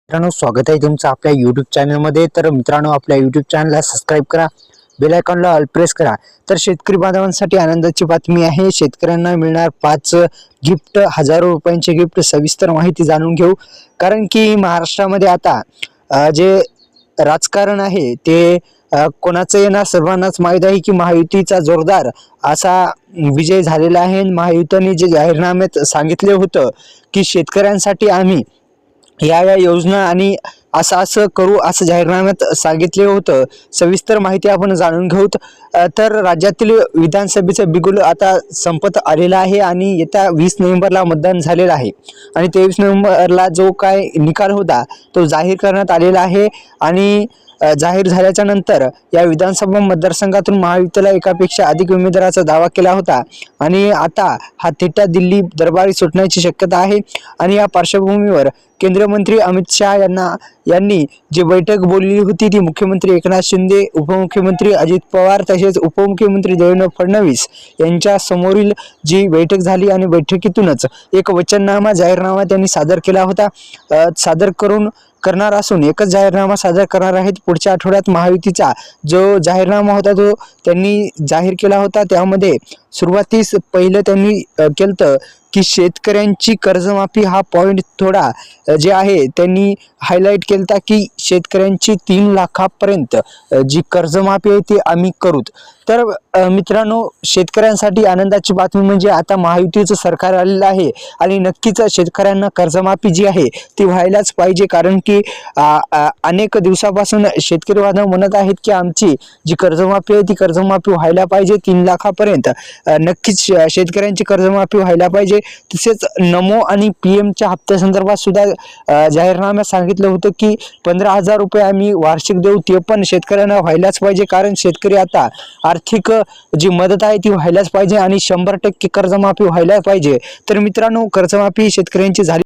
मित्रांनो, स्वागत आहे तुमचं आपल्या YouTube चॅनलमध्ये। तर मित्रांनो, आपल्या YouTube चॅनलला सबस्क्राइब करा, बेल आयकॉनला ऑल प्रेस करा। तर शेतकरी बांधवांसाठी आनंदाची बातमी आहे। शेतकऱ्यांना मिळणार 5 गिफ्ट, हजारो रुपयांचे गिफ्ट। सविस्तर माहिती जाणून घेऊ, कारण की महाराष्ट्रामध्ये आता जे राजकारण आहे ते कोणाचं येणार सर्वांनाच माहीत आहे की महायुतीचा जोरदार असा विजय झालेला आहे। महायुतीने जे जाहीरनाम्यात सांगितले होतं की शेतकऱ्यांसाठी आम्ही या योजना आणि असं करू, असं जाहीरनाम्यात सांगितले होतं। सविस्तर माहिती आपण जाणून घेऊत। तर राज्यातील विधानसभेचं बिगुल आता संपत आलेलं आहे आणि येत्या 20 नोव्हेंबरला मतदान झालेलं आहे आणि 23 नोव्हेंबरला जो काय निकाल होता तो जाहीर करण्यात आलेला आहे। आणि जाहीर झाल्याच्या नंतर या विधानसभा मतदारसंघातून महायुतीला एकापेक्षा अधिक उमेदवाराचा दावा केला होता आणि आता हा थेट दिल्ली दरबारी सुटण्याची शक्यता आहे। आणि या पार्श्वभूमीवर केंद्रीय मंत्री अमित शाह यांनी जी बैठक बोलली होती ती मुख्यमंत्री एकनाथ शिंदे, उपमुख्यमंत्री अजित पवार तसेच उपमुख्यमंत्री देवेंद्र फडणवीस यांच्या समोरील जी बैठक झाली आणि बैठकीतूनच एक वचननामा, जाहीरनामा त्यांनी सादर केला होता। करणार असून एकच जाहीरनामा सादर करणार आहेत। पुढच्या आठवड्यात महायुतीचा जो जाहीरनामा होता तो त्यांनी जाहीर केला होता। त्यामध्ये सुरुवातीस पहिलं त्यांनी केलं की शेतकऱ्यांची कर्जमाफी हा पॉइंट थोडा जे आहे त्यांनी हायलाइट केलता की शेतकऱ्यांची 3 लाखापर्यंत जी कर्जमाफी आहे ती आम्ही करूत। तर मित्रांनो, शेतकऱ्यांसाठी आनंदाची बातमी म्हणजे आता महायुतीचं सरकार आलेलं आहे आणि नक्कीच शेतकऱ्यांना कर्जमाफी जी आहे ती व्हायलाच पाहिजे, कारण की अनेक दिवसापासून शेतकरी बांधव म्हणत आहेत की आमची जी कर्जमाफी आहे ती कर्जमाफी व्हायला पाहिजे 3 लाखापर्यंत। नक्कीच शेतकऱ्यांची कर्जमाफी व्हायला पाहिजे। तसेच नमो आणि पीएमच्या हप्त्यासंदर्भात सुद्धा जाहीरनाम्यात सांगितलं होतं की 15,000 रुपये आम्ही वार्षिक देऊ, ते पण शेतकऱ्यांना व्हायलाच पाहिजे, कारण शेतकरी आता आर्थिक जी मदत आहे ती व्हायलाच पाहिजे आणि 100% कर्जमाफी व्हायला पाहिजे। तर मित्रांनो, कर्जमाफी शेतकऱ्यांची झाली